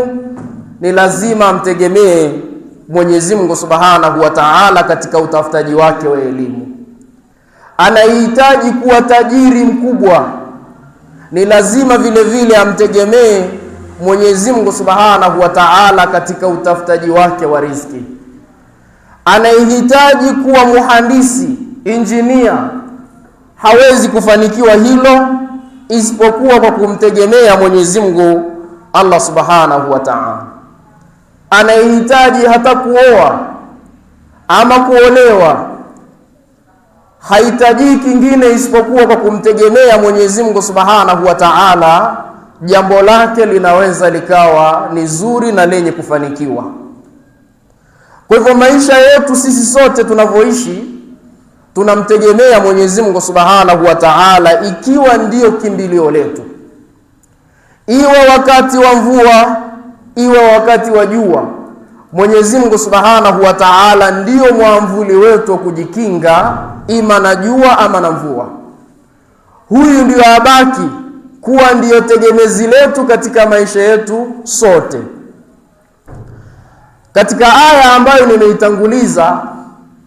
elimu, ni lazima amtegemee Mwenyezi Mungu Subhanahu wa Ta'ala katika utafutaji wake wa elimu. Anahitaji kuwa tajiri mkubwa, ni lazima vile vile amtegemee Mwenyezi Mungu Subhanahu wa Ta'ala katika utafutaji wake wa riziki. Anahitaji kuwa muhandisi, injinia, hawezi kufanikiwa hilo isipokuwa kwa kumtegemea Mwenyezi Mungu Allah Subhanahu wa Ta'ala. Anahitaji hata kuoa ama kuolewa, hahitaji kingine isipokuwa kwa kumtegemea Mwenyezi Mungu Subhanahu wa Ta'ala, jambo lake linaweza likawa ni zuri na lenye kufanikiwa. Kwa hivyo maisha yetu sisi sote tunavyoishi, tunamtegemea Mwenyezi Mungu Subhanahu wa Ta'ala, ikiwa ndiyo kimbilio letu, iwe wakati wa mvua, iwe wakati wa jua. Mwenyezi Mungu Subhanahu wa Ta'ala ndiyo mwamvuli wetu wa kujikinga ima na jua ama na mvua. Huyu ndiyo abaki kuwa ndiyo tegemezi letu katika maisha yetu sote. Katika aya ambayo nimeitanguliza,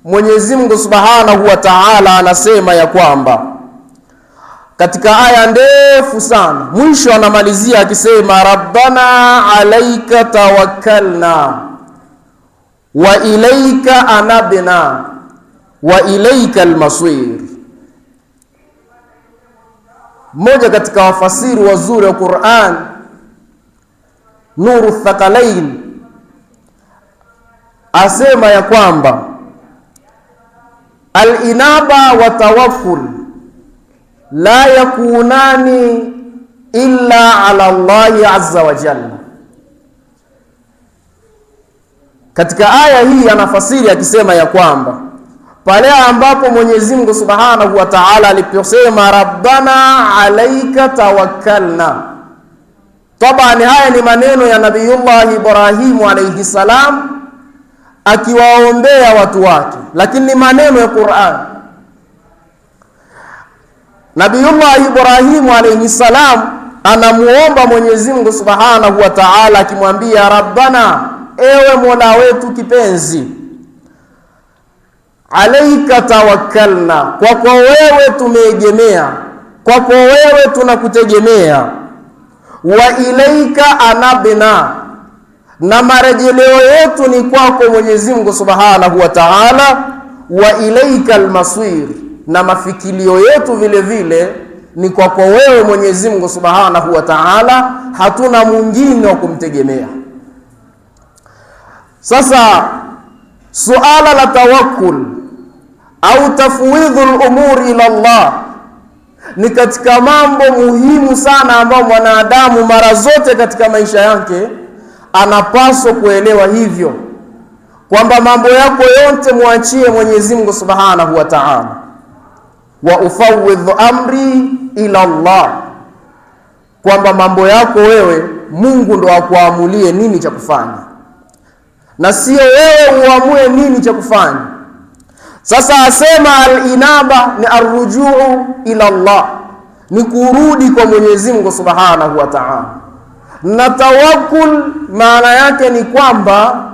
Mwenyezi Mungu Subhanahu wa Ta'ala anasema ya kwamba, katika aya ndefu sana, mwisho anamalizia akisema Rabbana alayka tawakkalna wa ilayka anabna wa ilayka almasir. Mmoja katika wafasiri wazuri wa Qur'an, Nuru Thaqalain, asema ya kwamba al-inaba wa tawakkul la yakunani illa ala Allahi azza wa jalla. Katika aya hii anafasiri akisema ya kwamba pale ambapo Mwenyezi Mungu Subhanahu wa Ta'ala aliposema Rabbana alayka tawakkalna, tabani haya ni maneno ya Nabiyullah Ibrahim alayhi salam akiwaombea watu wake, lakini ni maneno ya Qur'an. Nabiyullah Ibrahim alayhi salam anamuomba Mwenyezi Mungu Subhanahu wa Ta'ala akimwambia, Rabbana, ewe Mola wetu kipenzi, alayka tawakkalna, kwako wewe tumeegemea, kwako wewe tunakutegemea, wa ilaika anabna, na marejeleo yetu ni kwako Mwenyezi Mungu Subhanahu wa Ta'ala, wa ilaika almasir, na mafikilio yetu vile vile ni kwako wewe Mwenyezi Mungu Subhanahu wa Ta'ala, hatuna mwingine wa kumtegemea. Sasa suala la tawakkul au tafwidhul umuri ila Allah ni katika mambo muhimu sana ambayo mwanadamu mara zote katika maisha yake anapaswa kuelewa hivyo, kwamba mambo yako yote muachie Mwenyezi Mungu Subhanahu wa Ta'ala. Wa ufawwidhu amri ila Allah, kwamba mambo yako wewe Mungu ndo akuamulie nini cha kufanya, na sio wewe uamue nini cha kufanya. Sasa asema al-inaba ni arrujuu ila Allah, ni kurudi kwa Mwenyezi Mungu Subhanahu wa Ta'ala. Na tawakkul maana yake ni kwamba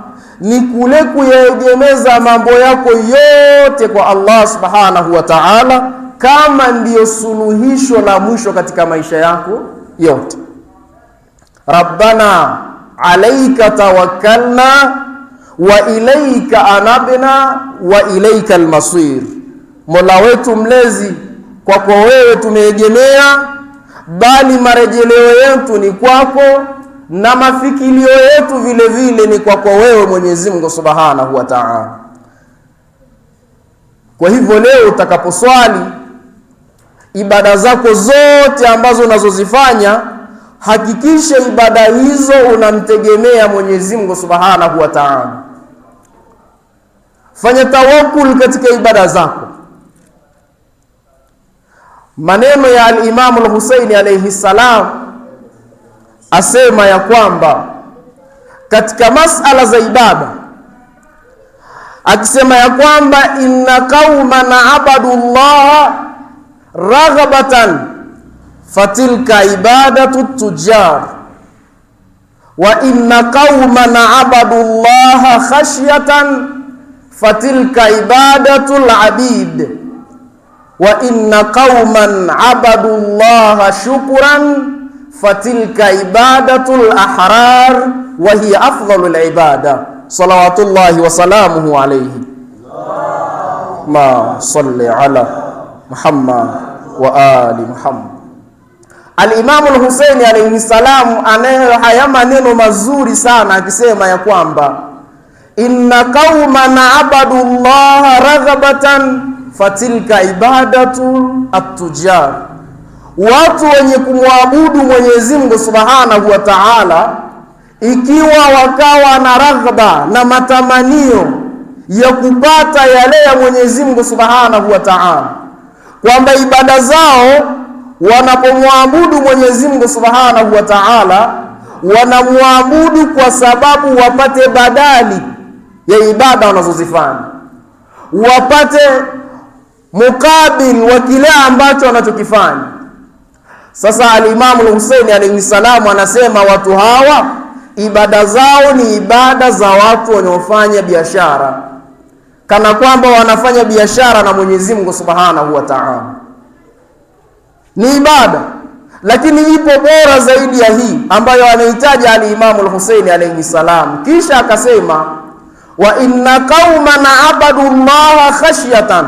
ni kule kuyegemeza mambo yako yote kwa Allah Subhanahu wa Ta'ala, kama ndiyo suluhisho la mwisho katika maisha yako yote. Rabbana alayka tawakkalna wa ilaika anabna wa ilaika almasir, Mola wetu mlezi, kwako wewe tumeegemea, bali marejeleo yetu ni kwako, na mafikilio yetu vile vile ni kwako wewe Mwenyezi Mungu Subhanahu wa Ta'ala. Kwa hivyo leo utakaposwali, ibada zako zote ambazo unazozifanya, hakikisha ibada hizo unamtegemea Mwenyezi Mungu Subhanahu wa Ta'ala. Fanya tawakkul katika ibada zako. Maneno ya al-Imam al-Husaini alayhi salam asema ya kwamba katika masala za ibada, akisema ya kwamba inna qauman abadu Allah raghabatan fatilka ibadatu tujar wa inna qauman abadu llaha khashyatan fatilka ibadatul abid wa inna qauman abadu llaha shukran fatilka ibadatul ahrar wa hiya afdalul ibada salawatullahi wa salamuhu alayhi. Ma salli ala Muhammad wa ali Muhammad. Al-Imamu al-Husaini alayhi salam anayo haya maneno mazuri sana akisema ya kwamba inna qauman abadu llaha raghabatan fatilka ibadatu at-tujar, watu wenye kumwabudu Mwenyezi Mungu Subhanahu wa Ta'ala ikiwa wakawa na raghba na matamanio ya kupata yale ya Mwenyezi Mungu Subhanahu wa Ta'ala, kwamba ibada zao wanapomwabudu Mwenyezi Mungu Subhanahu wa Ta'ala wanamwabudu kwa sababu wapate badali ya ibada wanazozifanya, wapate mukabil wa kile ambacho wanachokifanya. Sasa al-Imamu al-Husaini alayhi salamu anasema watu hawa ibada zao ni ibada za watu wanaofanya biashara, kana kwamba wanafanya biashara na Mwenyezi Mungu Subhanahu wa Ta'ala. Ni ibada, lakini ipo bora zaidi ya hii ambayo anahitaji al-Imamu al-Husaini alayhi salam. Kisha akasema wa inna qauman abadu llaha khashyatan,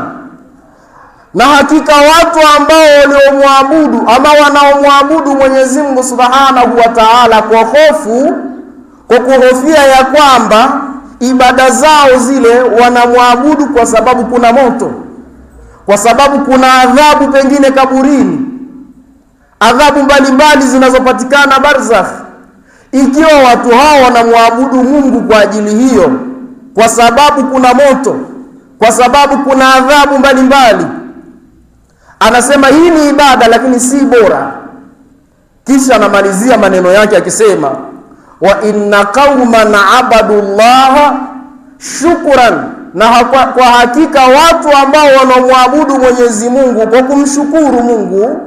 na hakika watu ambao waliomwabudu ama wanaomwabudu Mwenyezi Mungu Subhanahu wa Ta'ala kwa hofu, kwa kuhofia ya kwamba ibada zao zile wanamwabudu kwa sababu kuna moto, kwa sababu kuna adhabu pengine kaburini, adhabu mbalimbali zinazopatikana barzakh. Ikiwa watu hao wanamwabudu Mungu kwa ajili hiyo, kwa sababu kuna moto, kwa sababu kuna adhabu mbalimbali, anasema hii ni ibada lakini si bora. Kisha anamalizia maneno yake akisema wa inna qauman abadu llaha shukran, na kwa hakika watu ambao wanamwabudu Mwenyezi Mungu kwa kumshukuru Mungu,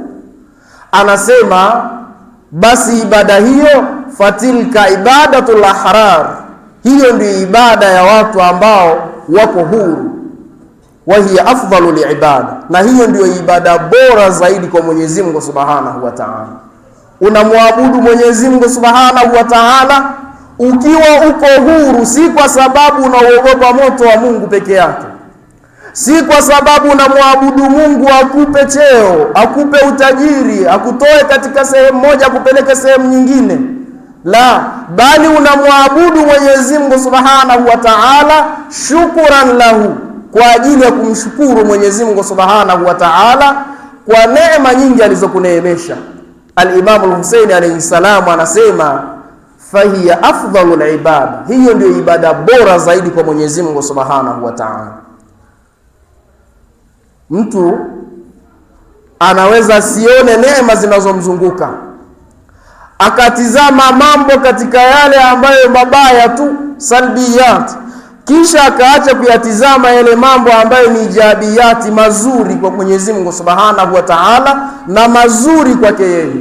anasema basi ibada hiyo fatilka ibadatul ahrar, hiyo ndio ibada ya watu ambao wako huru, wa hiya afdalul ibada, na hiyo ndio ibada bora zaidi kwa Mwenyezi Mungu Subhanahu wa Ta'ala. Unamwabudu Mwenyezi Mungu Subhanahu wa Ta'ala ukiwa uko huru, si kwa sababu unaogopa moto wa Mungu peke yake, si kwa sababu unamwabudu Mungu akupe cheo, akupe utajiri, akutoe katika sehemu moja kupeleke sehemu nyingine, la, bali unamwabudu Mwenyezi Mungu Subhanahu wa Ta'ala shukran lahu, kwa ajili ya kumshukuru Mwenyezi Mungu Subhanahu wa Ta'ala kwa neema nyingi alizokuneemesha. Al-Imamu al-Husaini alayhi salamu anasema fahiya afdalul ibada, hiyo ndio ibada bora zaidi kwa Mwenyezi Mungu Subhanahu wa Ta'ala. Mtu anaweza sione neema zinazomzunguka, akatizama mambo katika yale ambayo mabaya tu, salbiyat, kisha akaacha kuyatizama yale mambo ambayo ni ijabiyati, mazuri kwa Mwenyezi Mungu Subhanahu wa Ta'ala na mazuri kwake yeye.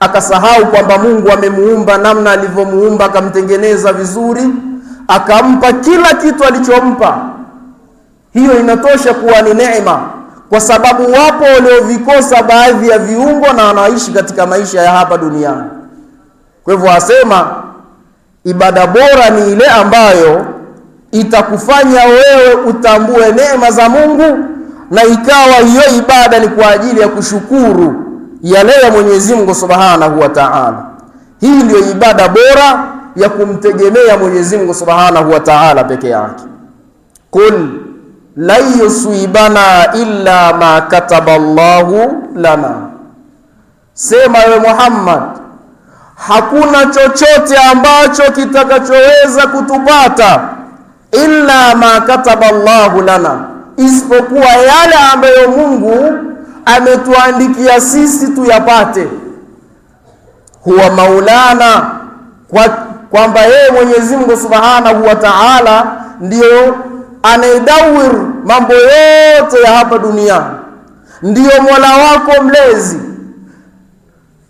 Akasahau kwamba Mungu amemuumba namna alivyomuumba, akamtengeneza vizuri, akampa kila kitu alichompa. Hiyo inatosha kuwa ni neema, kwa sababu wapo waliovikosa baadhi ya viungo na wanaishi katika maisha ya hapa duniani. Kwa hivyo asema ibada bora ni ile ambayo itakufanya wewe utambue neema za Mungu, na ikawa hiyo ibada ni kwa ajili ya kushukuru yale ya Mwenyezi Mungu Subhanahu wa Ta'ala. Hii ndio ibada bora ya kumtegemea Mwenyezi Mungu Subhanahu wa Ta'ala peke yake. Qul la yusibana illa ma kataba Allahu lana, sema we Muhammad, hakuna chochote ambacho kitakachoweza kutupata illa ma kataba Allahu lana, isipokuwa yale ambayo Mungu ametuandikia sisi tuyapate. Huwa maulana, kwamba yeye Mwenyezi Mungu Subhanahu wa Ta'ala ndio anaidawir mambo yote ya hapa duniani, ndio Mola wako mlezi.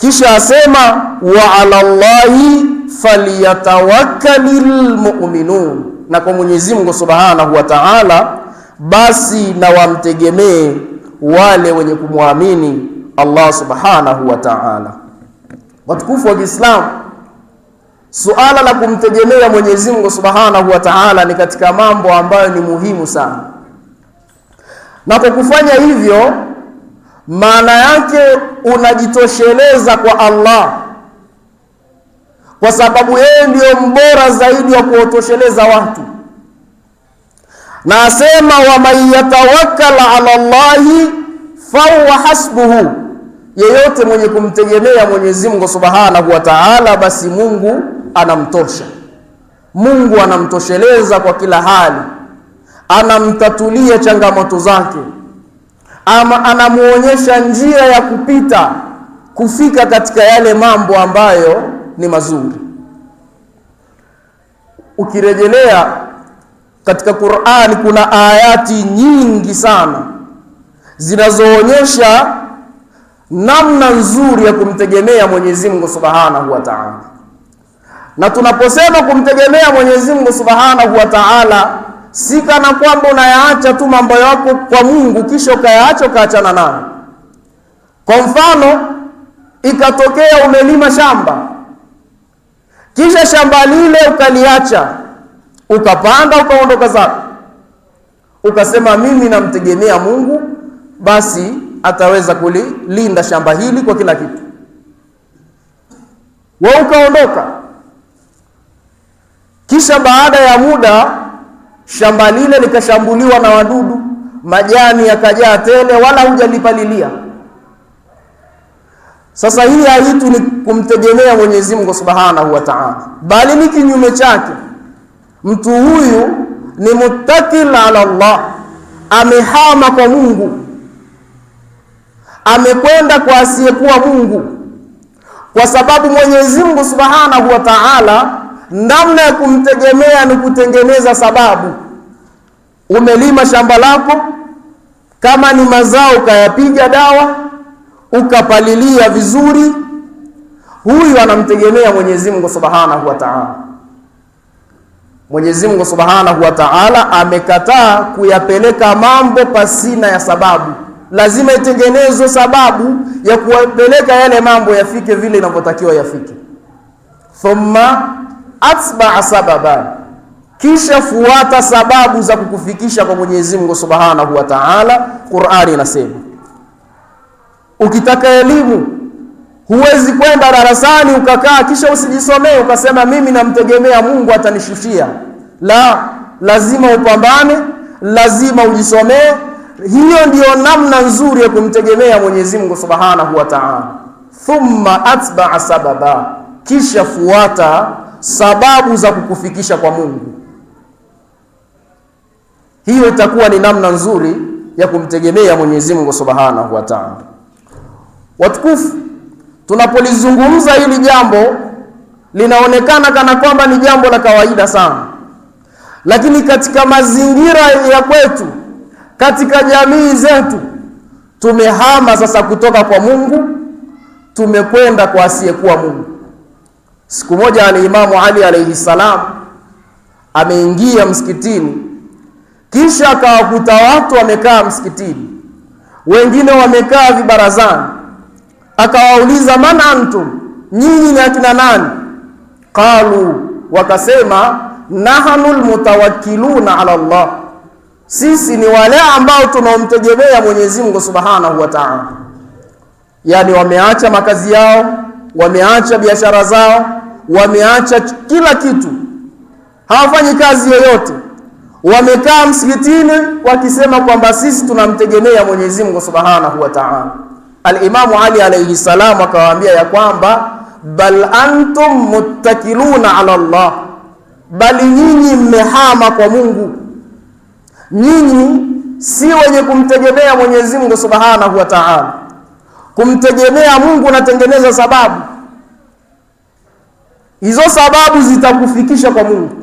Kisha asema wa ala Allahi falyatawakkalul mu'minun, na kwa Mwenyezi Mungu Subhanahu wa Ta'ala basi na wamtegemee wale wenye kumwamini Allah Subhanahu wa Ta'ala. Watukufu wa Kiislamu, suala la kumtegemea Mwenyezi Mungu Subhanahu wa Ta'ala ni katika mambo ambayo ni muhimu sana, na kwa kufanya hivyo maana yake unajitosheleza kwa Allah, kwa sababu yeye ndiyo mbora zaidi wa kuotosheleza watu. Na asema wa man yatawakkal ala Allahi fahuwa hasbuhu, yeyote mwenye kumtegemea Mwenyezi Mungu Subhanahu wa Ta'ala basi Mungu anamtosha. Mungu anamtosheleza kwa kila hali, anamtatulia changamoto zake, ama anamuonyesha njia ya kupita kufika katika yale mambo ambayo ni mazuri. Ukirejelea katika Qur'an kuna ayati nyingi sana zinazoonyesha namna nzuri ya kumtegemea Mwenyezi Mungu Subhanahu wa Ta'ala. Na tunaposema kumtegemea Mwenyezi Mungu Subhanahu wa Ta'ala, si kana kwamba unayaacha tu mambo yako kwa Mungu kisha ukayaacha ukaachana nayo. Kwa mfano, ikatokea umelima shamba, kisha shamba lile ukaliacha, ukapanda ukaondoka zako, ukasema mimi namtegemea Mungu, basi ataweza kulilinda shamba hili kwa kila kitu. Wewe ukaondoka, kisha baada ya muda shamba lile likashambuliwa na wadudu, majani yakajaa tele, wala hujalipalilia. Sasa hii haitu ni kumtegemea Mwenyezi Mungu Subhanahu wa Ta'ala, bali ni kinyume chake. Mtu huyu ni muttakil ala Allah, amehama kwa Mungu, amekwenda kwa asiyekuwa Mungu, kwa sababu Mwenyezi Mungu Subhanahu wa Ta'ala namna ya kumtegemea ni kutengeneza sababu. Umelima shamba lako, kama ni mazao ukayapiga dawa, ukapalilia vizuri, huyu anamtegemea Mwenyezi Mungu Subhanahu wa Ta'ala. Mwenyezi Mungu Subhanahu wa Ta'ala amekataa kuyapeleka mambo pasina ya sababu. Lazima itengenezwe sababu ya kuwapeleka yale mambo yafike vile inavyotakiwa yafike. Thumma atba'a sababa, kisha fuata sababu za kukufikisha kwa Mwenyezi Mungu Subhanahu wa Ta'ala. Qur'ani inasema ukitaka elimu huwezi kwenda darasani ukakaa kisha usijisomee ukasema mimi namtegemea Mungu atanishushia. La, lazima upambane, lazima ujisomee. Hiyo ndiyo namna nzuri ya kumtegemea Mwenyezi Mungu Subhanahu wa Ta'ala. Thumma atba'a sababa, kisha fuata sababu za kukufikisha kwa Mungu. Hiyo itakuwa ni namna nzuri ya kumtegemea Mwenyezi Mungu Subhanahu wa Ta'ala. Watukufu, tunapolizungumza hili jambo linaonekana kana kwamba ni jambo la kawaida sana, lakini katika mazingira ya kwetu, katika jamii zetu, tumehama sasa kutoka kwa Mungu tumekwenda kwa asiyekuwa Mungu. Siku moja Imamu Ali alayhi salam ameingia msikitini, kisha akawakuta watu wamekaa msikitini, wengine wamekaa vibarazani. Akawauliza, man antum, nyinyi ni akina nani? Qalu, wakasema, nahanul mutawakkiluna ala Allah, sisi ni wale ambao tunaomtegemea Mwenyezi Mungu Subhanahu wa Ta'ala. Yani wameacha makazi yao, wameacha biashara zao, wameacha kila kitu, hawafanyi kazi yoyote, wamekaa msikitini wakisema kwamba sisi tunamtegemea Mwenyezi Mungu Subhanahu wa Ta'ala. Al-Imamu Ali alayhi salam akawaambia ya kwamba bal antum muttakiluna ala Allah, bali nyinyi mmehama kwa Mungu, nyinyi si wenye kumtegemea Mwenyezi Mungu Subhanahu wa Ta'ala. Kumtegemea Mungu unatengeneza sababu, hizo sababu zitakufikisha kwa Mungu.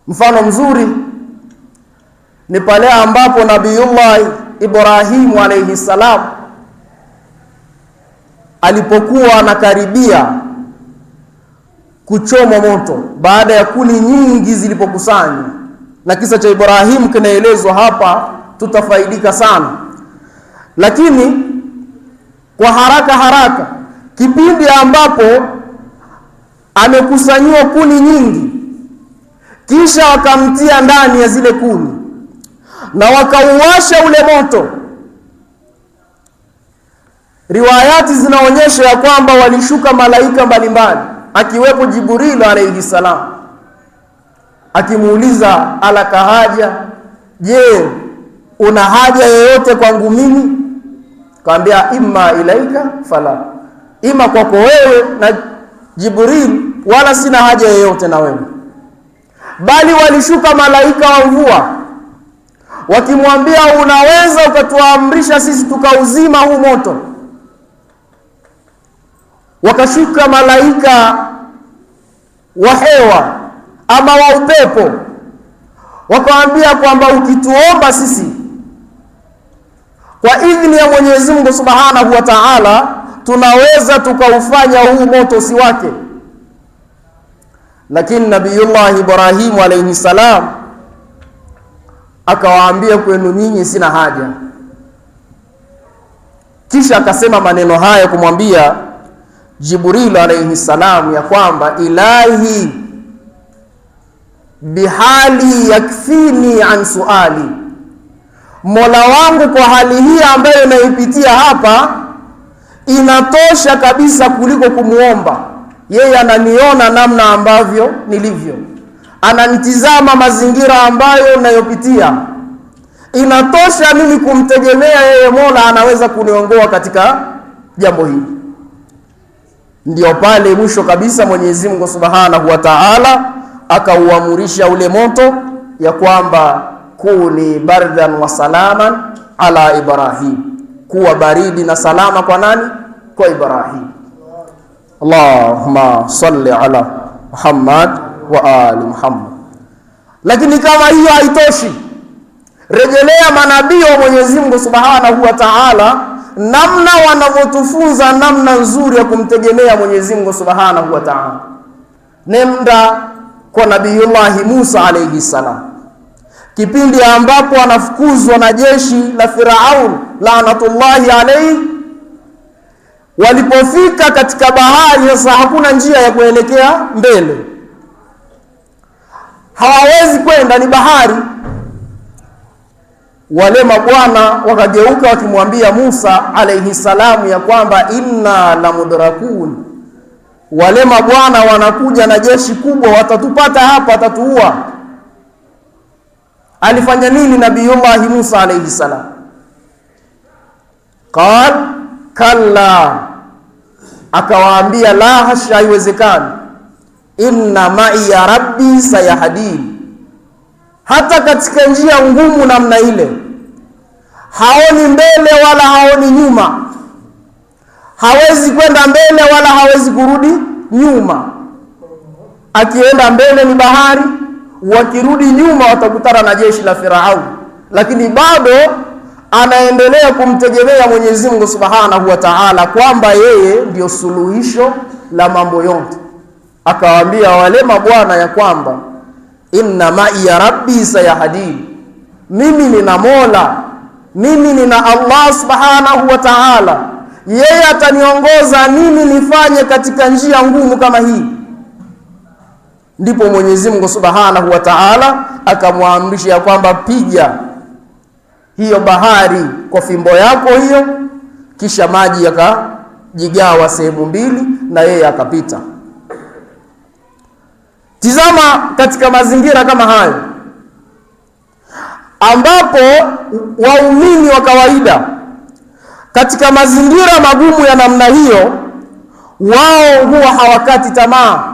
Mfano mzuri ni pale ambapo Nabiiullah Ibrahimu alayhi salam alipokuwa anakaribia kuchoma moto baada ya kuni nyingi zilipokusanywa, na kisa cha Ibrahimu kinaelezwa hapa, tutafaidika sana. Lakini kwa haraka kipindi ambapo amekusanyiwa kuni nyingi, kisha wakamtia ndani ya zile kuni na wakauwasha ule moto, riwayati zinaonyesha ya kwamba walishuka malaika mbalimbali, akiwepo Jibril alayhi salam, akimuuliza alaka haja, je, una haja yoyote kwangu mimi? Kaambia imma ilaika fala, ima kwako wewe na Jibril, wala sina haja yoyote na wewe. Bali walishuka malaika wa mvua wakimwambia, unaweza ukatuamrisha sisi tukauzima huu moto? Wakashuka malaika wa hewa ama wa upepo, wakamwambia kwamba ukituomba sisi kwa idhini ya Mwenyezi Mungu Subhanahu wa Ta'ala, tunaweza tukaufanya huu moto si wake. Lakini Nabiyullah Ibrahim alayhi salam akawaambia, kwenu nyinyi sina haja. Kisha akasema maneno haya kumwambia Jibril alayhi salam ya kwamba, ilahi bihali yakfini an suali, Mola wangu kwa hali hii ambayo naipitia hapa inatosha kabisa kuliko kumuomba. Yeye ananiona namna ambavyo nilivyo, ananitizama mazingira ambayo nayopitia, inatosha mimi kumtegemea yeye. Mola anaweza kuniongoa katika jambo hili. Ndio pale mwisho kabisa Mwenyezi Mungu Subhanahu wa Ta'ala akauamurisha ule moto ya kwamba kuni bardan wa salaman ala Ibrahim, kuwa baridi na salama kwa nani? Kwa Ibrahim. Allahumma salli ala Muhammad wa ali Muhammad. Lakini kama hiyo haitoshi, rejelea manabii wa Mwenyezi Mungu Subhanahu wa Ta'ala, namna wanavyotufunza namna nzuri ya kumtegemea Mwenyezi Mungu Subhanahu wa Ta'ala. Nenda kwa Nabiyullah Musa alayhi salam, kipindi ambapo anafukuzwa na jeshi la Firaun laanatullahi alayhi. Walipofika katika bahari, sasa hakuna njia ya kuelekea mbele, hawawezi kwenda, ni bahari. Wale mabwana wakageuka wakimwambia Musa alayhi salamu ya kwamba inna la mudrakun, wale mabwana wanakuja na jeshi kubwa, watatupata hapa, watatuua. Alifanya nini Nabiyullah Musa alayhi salam? Qal kalla, akawaambia la hasha, haiwezekani, inna ma'i ya rabbi sayahdini. Hata katika njia ngumu namna ile, haoni mbele wala haoni nyuma, hawezi kwenda mbele wala hawezi kurudi nyuma. Akienda mbele ni bahari, wakirudi nyuma watakutana na jeshi la Firaun. Lakini bado anaendelea kumtegemea Mwenyezi Mungu Subhanahu wa Ta'ala kwamba yeye ndio suluhisho la mambo yote. Akawaambia wale mabwana ya kwamba inna ma'i ya rabbi sayahdini, mimi nina Mola, mimi nina Allah Subhanahu wa Ta'ala, yeye ataniongoza nini nifanye katika njia ngumu kama hii. Ndipo Mwenyezi Mungu Subhanahu wa Ta'ala akamwamrisha ya kwamba piga hiyo bahari kwa fimbo yako hiyo, kisha maji yakajigawa sehemu mbili na yeye akapita. Tizama katika mazingira kama hayo ambapo waumini wa kawaida katika mazingira magumu ya namna hiyo, wao huwa hawakati tamaa.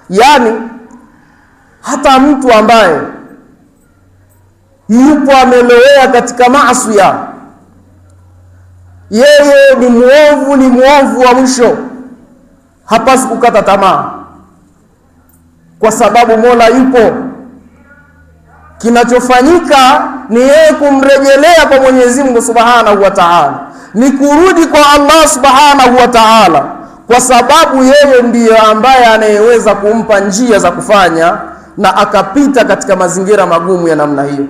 Yani hata mtu ambaye yupo amelowea katika maasi, yeye ni muovu wa mwisho, hapaswi kukata tamaa, kwa sababu Mola yupo. kinachofanyika ni yeye kumrejelea kwa Mwenyezi Mungu Subhanahu wa Ta'ala, ni kurudi kwa Allah Subhanahu wa Ta'ala, kwa sababu yeye ndiye ambaye anayeweza kumpa njia za kufanya na akapita katika mazingira magumu ya namna hiyo.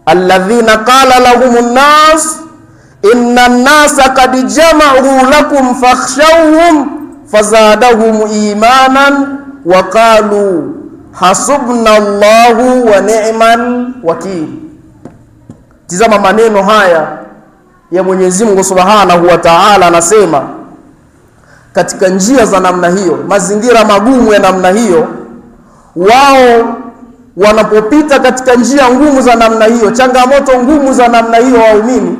Alladhina qala lahumun nas inna an-nasa qad jama'u lakum fakhshawhum fazadahum imanan wa qalu hasbunallahu wa ni'mal wakil. Tizama maneno haya ya Mwenyezi Mungu Subhanahu wa Ta'ala, anasema katika njia za namna hiyo, mazingira magumu ya namna hiyo, wao wanapopita katika njia ngumu za namna hiyo, changamoto ngumu za namna hiyo, waumini,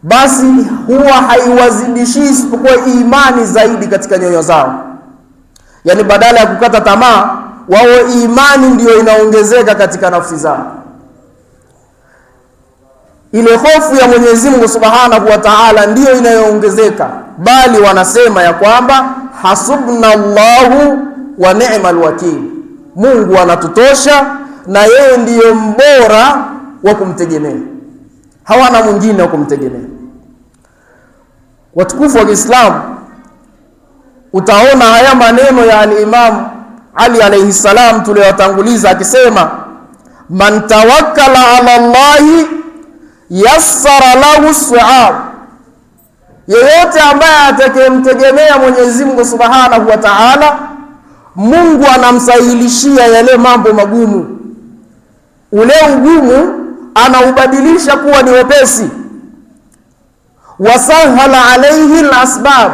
basi huwa haiwazidishi isipokuwa imani zaidi katika nyoyo zao. Yani badala ya kukata tamaa, wao imani ndiyo inaongezeka katika nafsi zao. Ile hofu ya Mwenyezi Mungu Subhanahu wa Ta'ala ndiyo inayoongezeka, bali wanasema ya kwamba hasbunallahu wa ni'mal wakil, Mungu anatutosha na yeye ndiyo mbora wa kumtegemea, hawana mwingine wa kumtegemea. Watukufu wa Kiislamu, utaona haya maneno ya al-Imam Ali alayhi salam tuliyotanguliza akisema, man tawakkala ala Allahi yassara lahu su'ab, yeyote ambaye atakayemtegemea Mwenyezi Mungu Subhanahu wa Ta'ala, Mungu anamsahilishia yale mambo magumu. Ule ugumu anaubadilisha kuwa ni wepesi. Wasahala alayhi al-asbab,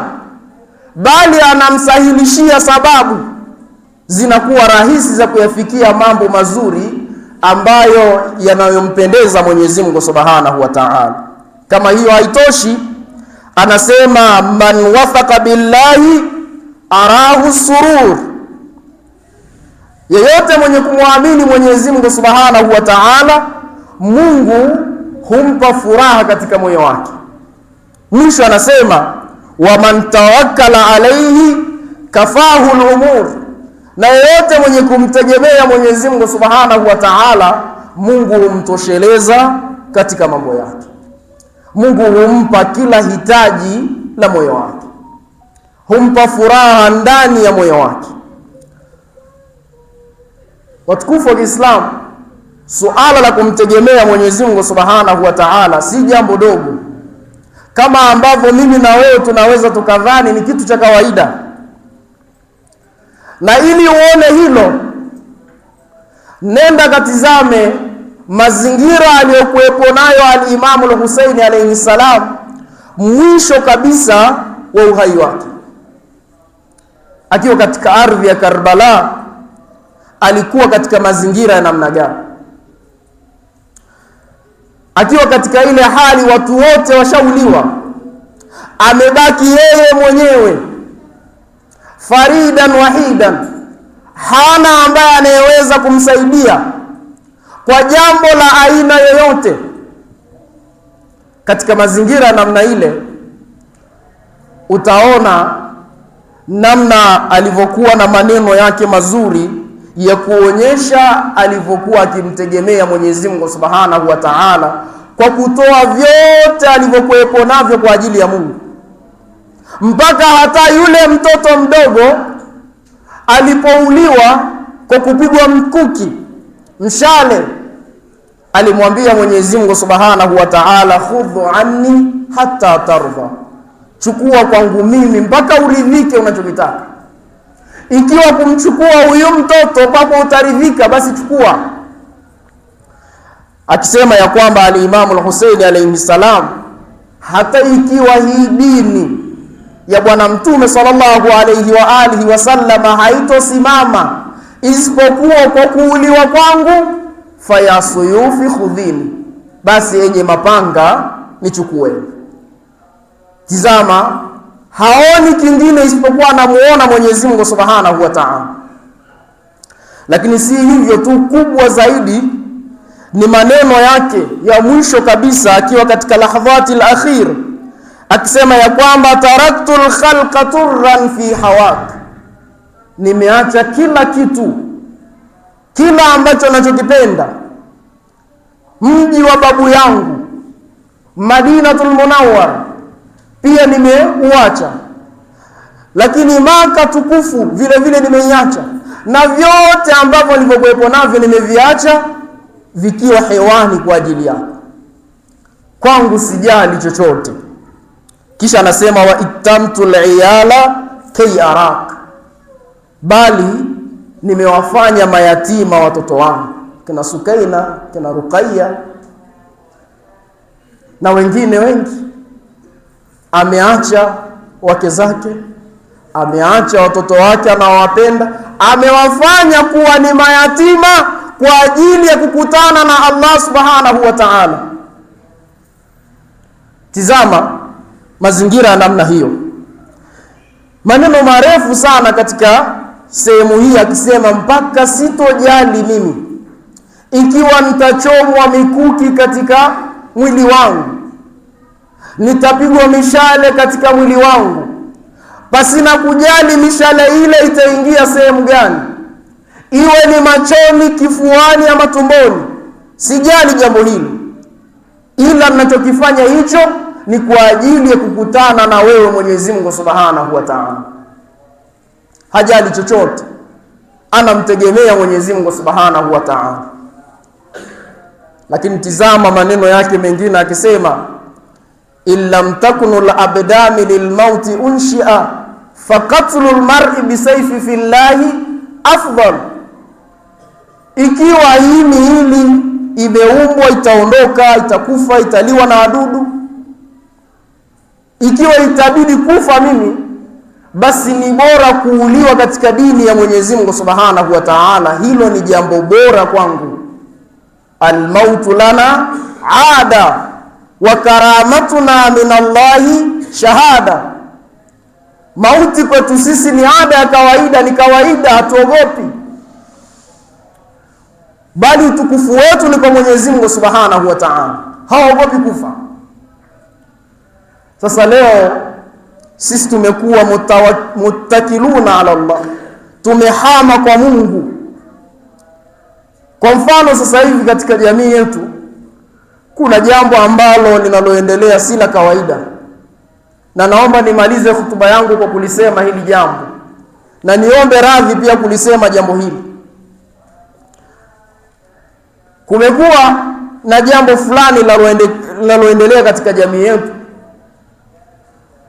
bali anamsahilishia sababu zinakuwa rahisi za kuyafikia mambo mazuri ambayo yanayompendeza Mwenyezi Mungu Subhanahu wa Ta'ala. Kama hiyo haitoshi, anasema man wafaqa billahi arahu surur, yeyote mwenye kumwamini Mwenyezi Mungu Subhanahu wa Ta'ala, Mungu humpa furaha katika moyo wake. Mwisho anasema wa man tawakkala alayhi kafahu al-umur, na yeyote mwenye kumtegemea Mwenyezi Mungu Subhanahu wa Ta'ala, Mungu humtosheleza katika mambo yake. Mungu humpa kila hitaji la moyo wake, humpa furaha ndani ya moyo wake. Watukufu wa Kiislamu, suala la kumtegemea Mwenyezi Mungu Subhanahu wa Ta'ala si jambo dogo, kama ambavyo mimi na wewe tunaweza tukadhani ni kitu cha kawaida. Na ili uone hilo, nenda katizame mazingira aliyokuwepo nayo al-Imam al-Husaini alayhi salam mwisho kabisa wa uhai wake. Akiwa katika ardhi ya Karbala, alikuwa katika mazingira ya namna gani? Akiwa katika ile hali watu wote washauliwa, amebaki yeye mwenyewe faridan wahidan, hana ambaye anayeweza kumsaidia kwa jambo la aina yoyote. Katika mazingira namna ile, utaona namna alivyokuwa na maneno yake mazuri ya kuonyesha alivyokuwa akimtegemea Mwenyezi Mungu Subhanahu wa Ta'ala, kwa kutoa vyote alivyokuwepo navyo kwa ajili ya Mungu. Mpaka hata yule mtoto mdogo alipouliwa kwa kupigwa mkuki, mshale, alimwambia Mwenyezi Mungu Subhanahu wa Ta'ala, khudhu anni hatta tarda, chukua kwangu mimi mpaka uridhike unachokitaka. Ikiwa kumchukua huyu mtoto mpaka utaridhika, basi chukua. Akisema ya kwamba al-Imam al-Husaini alayhi salam, hata ikiwa hii dini ya Bwana Mtume sallallahu alayhi wa alihi wasallama haitosimama isipokuwa kwa kuuliwa kwangu, fayasuyufi khudhini, basi yenye mapanga nichukue. Tizama, haoni kingine isipokuwa anamuona Mwenyezi Mungu Subhanahu wa Ta'ala. Lakini si hivyo tu, kubwa zaidi ni maneno yake ya mwisho kabisa, akiwa katika lahdhati al-akhir, akisema ya kwamba taraktul khalqa turran fi hawak, nimeacha kila kitu, kila ambacho nachokipenda mji wa babu yangu Madinatul Munawwar pia nimeuacha, lakini Maka tukufu vile vile nimeiacha, na vyote ambavyo nilivyokuwepo navyo nimeviacha vikiwa hewani kwa ajili yako, kwangu sijali chochote. Kisha anasema wa itamtul iyala kay arak, bali nimewafanya mayatima watoto wangu, kina Sukaina, kina Ruqayya na wengine wengi. Ameacha wake zake, ameacha watoto wake anawapenda, amewafanya kuwa ni mayatima kwa ajili ya kukutana na Allah subhanahu wa ta'ala. Tizama mazingira ya namna hiyo. Maneno marefu sana katika sehemu hii akisema, mpaka sitojali mimi ikiwa nitachomwa mikuki katika mwili wangu, nitapigwa mishale katika mwili wangu, pasina kujali mishale ile itaingia sehemu gani, iwe ni machoni, kifuani ama tumboni, sijali jambo hili, ila ninachokifanya hicho ni kwa ajili ya kukutana na wewe Mwenyezi Mungu Subhanahu wa Ta'ala. Hajali chochote, anamtegemea Mwenyezi Mungu Subhanahu wa Ta'ala. Lakini tizama maneno yake mengine akisema, illam takunu al-abdami lilmauti unshi'a faqatlu al-mar'i bisayfi fillahi afdal. Ikiwa hili imeumbwa, itaondoka, itakufa, italiwa na wadudu, ikiwa itabidi kufa mimi, basi ni bora kuuliwa katika dini ya Mwenyezi Mungu Subhanahu wa Ta'ala. Hilo ni jambo bora kwangu. Almautu lana ada wa karamatuna min Allahi shahada. Mauti kwetu sisi ni ada ya kawaida, ni kawaida, hatuogopi, bali utukufu wetu ni kwa Mwenyezi Mungu Subhanahu wa Ta'ala, haogopi kufa. Sasa leo sisi tumekuwa mutakiluna ala Allah, tumehama kwa Mungu. Kwa mfano sasa hivi katika jamii yetu kuna jambo ambalo linaloendelea si la kawaida, na naomba nimalize hutuba yangu kwa kulisema hili jambo, na niombe radhi pia kulisema jambo hili. Kumekuwa na jambo fulani linaloendelea katika jamii yetu,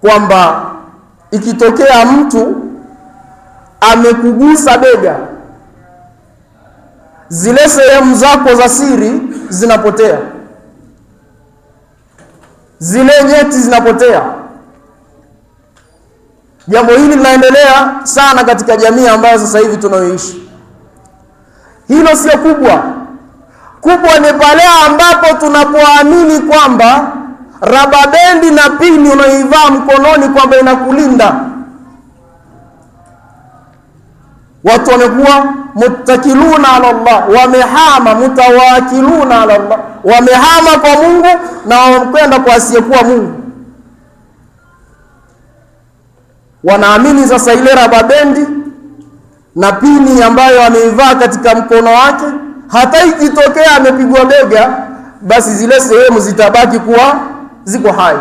kwamba ikitokea mtu amekugusa bega, zile sehemu zako za siri zinapotea, zile nyeti zinapotea. Jambo hili linaendelea sana katika jamii ambayo sasa hivi tunayoishi. Hilo sio kubwa. Kubwa ni pale ambapo tunapoamini kwamba rababendi na pini unaoivaa mkononi kwamba inakulinda. Watu wamekuwa mutakiluna ala Allah, wamehama, mutawakiluna ala Allah, wamehama kwa Mungu na wamekwenda kwa asiyekuwa Mungu. Wanaamini sasa ile rababendi na pini ambayo ameivaa katika mkono wake, hata ikitokea amepigwa bega, basi zile sehemu zitabaki kuwa ziko hai.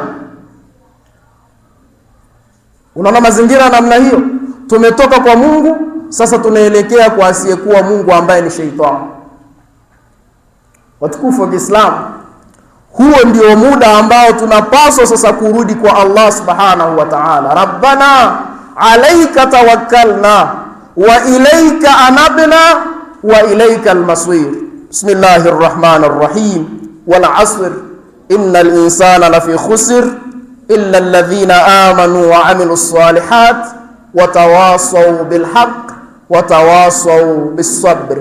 Unaona mazingira namna hiyo? Tumetoka kwa Mungu, sasa tunaelekea kwa asiyekuwa Mungu ambaye ni Sheitani. Watukufu wa Kiislamu, huo ndio muda ambao tunapaswa sasa kurudi kwa Allah Subhanahu wa Ta'ala. Rabbana alayka tawakkalna wa ilayka anabna wa ilayka al-masir. Bismillahir rahmanir rahim. Wal 'asr innal insana lafi khusr illa alladhina amanu wa 'amilus salihat wa tawasaw bil haqq wa tawasaw bis sabr.